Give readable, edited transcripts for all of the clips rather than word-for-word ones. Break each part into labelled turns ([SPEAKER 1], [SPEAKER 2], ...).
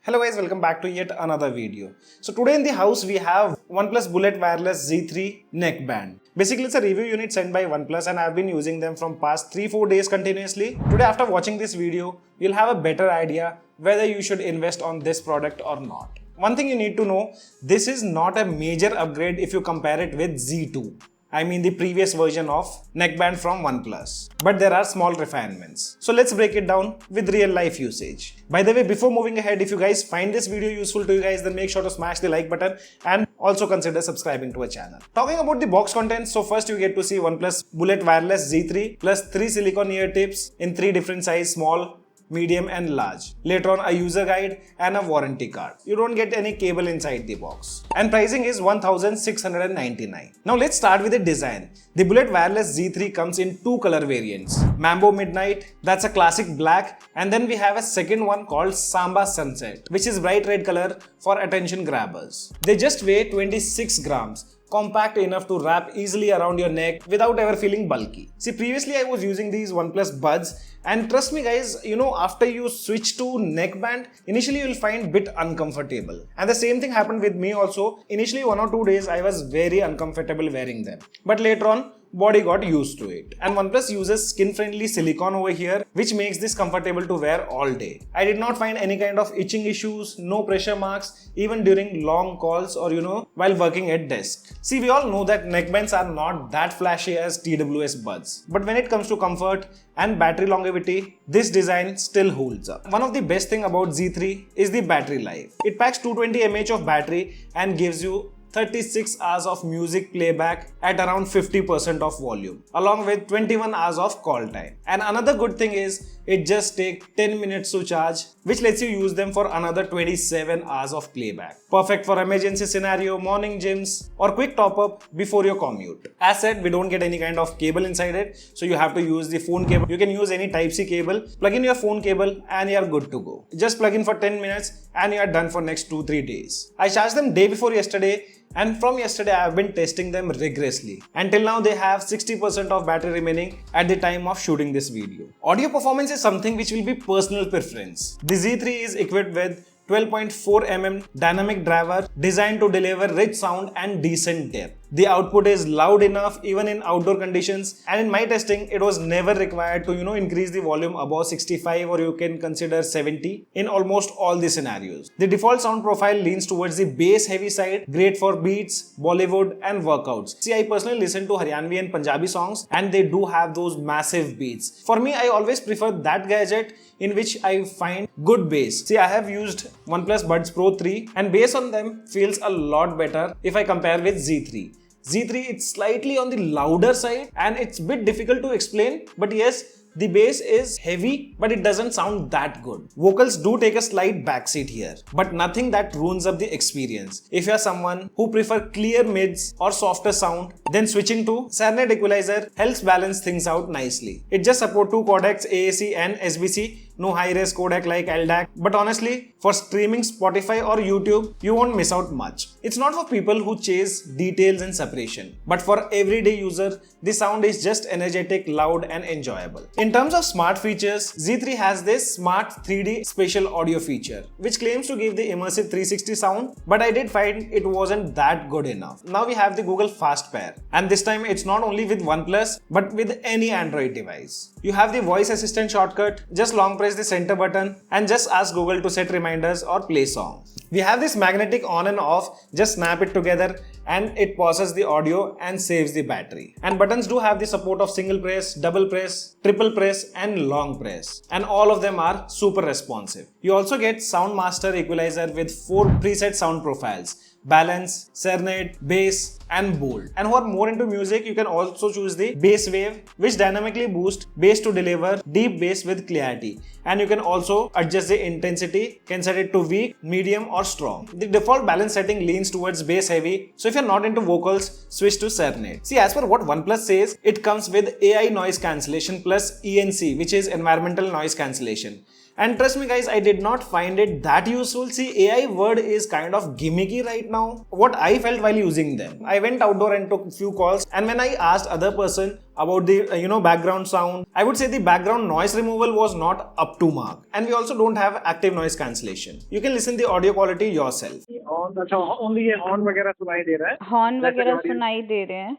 [SPEAKER 1] Hello guys, welcome back to yet another video. So today in the house we have OnePlus Bullet Wireless Z3 Neckband. Basically it's a review unit sent by OnePlus and I've been using them from past 3-4 days continuously. Today after watching this video, you'll have a better idea whether you should invest on this product or not. One thing you need to know, this is not a major upgrade if you compare it with Z2. I mean the previous version of neckband from OnePlus. But there are small refinements. So let's break it down with real life usage. By the way, before moving ahead, if you guys find this video useful to you guys, then make sure to smash the like button and also consider subscribing to our channel. Talking about the box contents, so first you get to see OnePlus Bullet Wireless Z3 plus 3 silicone ear tips in 3 different size, small, medium and large. Later on a user guide and a warranty card. You don't get any cable inside the box. And pricing is 1699. Now let's start with the design. The Bullet Wireless Z3 comes in 2 color variants. Mambo Midnight, that's a classic black, and then we have a second one called Samba Sunset, which is bright red color for attention grabbers. They just weigh 26 grams. Compact enough to wrap easily around your neck without ever feeling bulky. See, previously I was using these OnePlus buds and trust me guys, after you switch to neckband, initially you will find bit uncomfortable. And the same thing happened with me also. Initially 1 or 2 days I was very uncomfortable wearing them. But later on, body got used to it. And OnePlus uses skin-friendly silicone over here, which makes this comfortable to wear all day. I did not find any kind of itching issues, no pressure marks, even during long calls or while working at desk. See, we all know that neckbands are not that flashy as TWS buds. But when it comes to comfort and battery longevity, this design still holds up. One of the best thing about Z3 is the battery life. It packs 220 mAh of battery and gives you 36 hours of music playback at around 50% of volume, along with 21 hours of call time. And another good thing is, it just takes 10 minutes to charge, which lets you use them for another 27 hours of playback. Perfect for emergency scenario, morning gyms, or quick top up before your commute. As said, we don't get any kind of cable inside it, so you have to use the phone cable. You can use any Type-C cable, plug in your phone cable and you are good to go. Just plug in for 10 minutes and you are done for next 2-3 days. I charged them day before yesterday. And from yesterday I have been testing them rigorously. Until now they have 60% of battery remaining at the time of shooting this video. Audio performance is something which will be personal preference. The Z3 is equipped with 12.4mm dynamic driver designed to deliver rich sound and decent depth. The output is loud enough even in outdoor conditions, and in my testing it was never required to increase the volume above 65 or you can consider 70 in almost all the scenarios. The default sound profile leans towards the bass heavy side, great for beats, Bollywood and workouts. See, I personally listen to Haryanvi and Punjabi songs and they do have those massive beats. For me, I always prefer that gadget in which I find good bass. See, I have used OnePlus Buds Pro 3 and bass on them feels a lot better if I compare with Z3. Z3, it's slightly on the louder side and it's a bit difficult to explain, but yes, the bass is heavy, but it doesn't sound that good. Vocals do take a slight backseat here, but nothing that ruins up the experience. If you're someone who prefer clear mids or softer sound, then switching to Cernet equalizer helps balance things out nicely. It just supports 2 codecs, AAC and SBC, no high-res codec like LDAC, but honestly, for streaming Spotify or YouTube, you won't miss out much. It's not for people who chase details and separation, but for everyday user, the sound is just energetic, loud and enjoyable. In terms of smart features, Z3 has this smart 3D spatial audio feature, which claims to give the immersive 360 sound, but I did find it wasn't that good enough. Now we have the Google Fast Pair, and this time it's not only with OnePlus, but with any Android device. You have the voice assistant shortcut, just long press the center button and just ask Google to set reminders or play song. We have this magnetic on and off, just snap it together and it pauses the audio and saves the battery. And buttons do have the support of single press, double press, triple press and long press. And all of them are super responsive. You also get Sound Master Equalizer with 4 preset sound profiles: balance, Cernet, bass and bold. And who are more into music, you can also choose the bass wave, which dynamically boosts bass to deliver deep bass with clarity. And you can also adjust the intensity, can set it to weak, medium or strong. The default balance setting leans towards bass heavy, so if you're not into vocals, switch to Cernet. See, as per what OnePlus says, it comes with AI noise cancellation plus ENC, which is environmental noise cancellation. And trust me guys, I did not find it that useful. See, AI word is kind of gimmicky right now. What I felt while using them. I went outdoor and took few calls, and when I asked other person about the background sound, I would say the background noise removal was not up to mark. And we also don't have active noise cancellation. You can listen the audio quality yourself.
[SPEAKER 2] Only ये horn वगैरह सुनाई दे रहा है,
[SPEAKER 3] horn वगैरह सुनाई दे रहे हैं।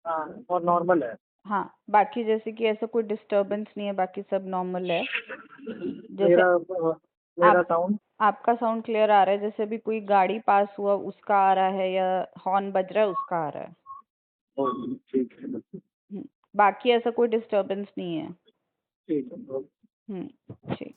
[SPEAKER 2] हाँ, और नॉर्मल है।
[SPEAKER 3] हाँ, बाकी जैसे कि ऐसा कोई डिस्टर्बेंस नहीं है, बाकी सब नॉर्मल है।
[SPEAKER 2] मेरा साउंड,
[SPEAKER 3] आपका साउंड क्लियर आ रहा है। जैसे अभी कोई गाड़ी पास हुआ उसका आ रहा है, या हॉर्न बज रहा है उसका आ रहा है।
[SPEAKER 2] ठीक है,
[SPEAKER 3] बाकी ऐसा कोई डिस्टर्बेंस नहीं है।
[SPEAKER 2] ठीक है।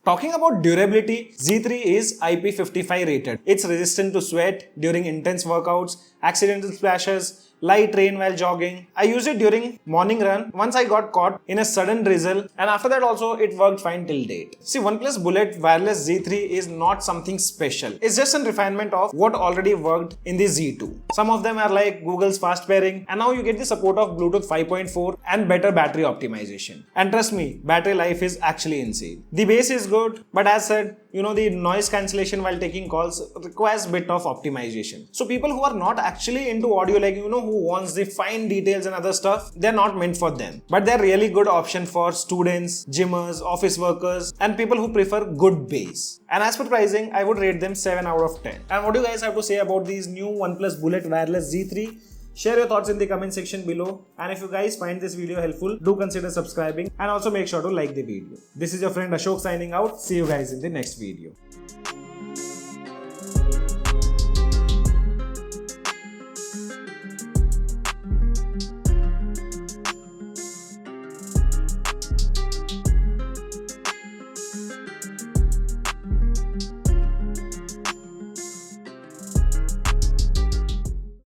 [SPEAKER 1] Talking about durability, Z3 is IP55 rated. It's resistant to sweat during intense workouts, accidental splashes, light rain while jogging. I used it during morning run once I got caught in a sudden drizzle, and after that also it worked fine till date. See, OnePlus Bullet Wireless Z3 is not something special. It's just a refinement of what already worked in the Z2. Some of them are like Google's fast pairing, and now you get the support of Bluetooth 5.4 and better battery optimization. And trust me, battery life is actually insane. The base is good, but as said, the noise cancellation while taking calls requires bit of optimization. So people who are not actually into audio, like who wants the fine details and other stuff, they're not meant for them. But they're really good option for students, gymmers, office workers, and people who prefer good bass. And as for pricing, I would rate them 7 out of 10. And what do you guys have to say about these new OnePlus Bullet Wireless Z3? Share your thoughts in the comment section below, and if you guys find this video helpful, do consider subscribing and also make sure to like the video. This is your friend Ashok signing out. See you guys in the next video.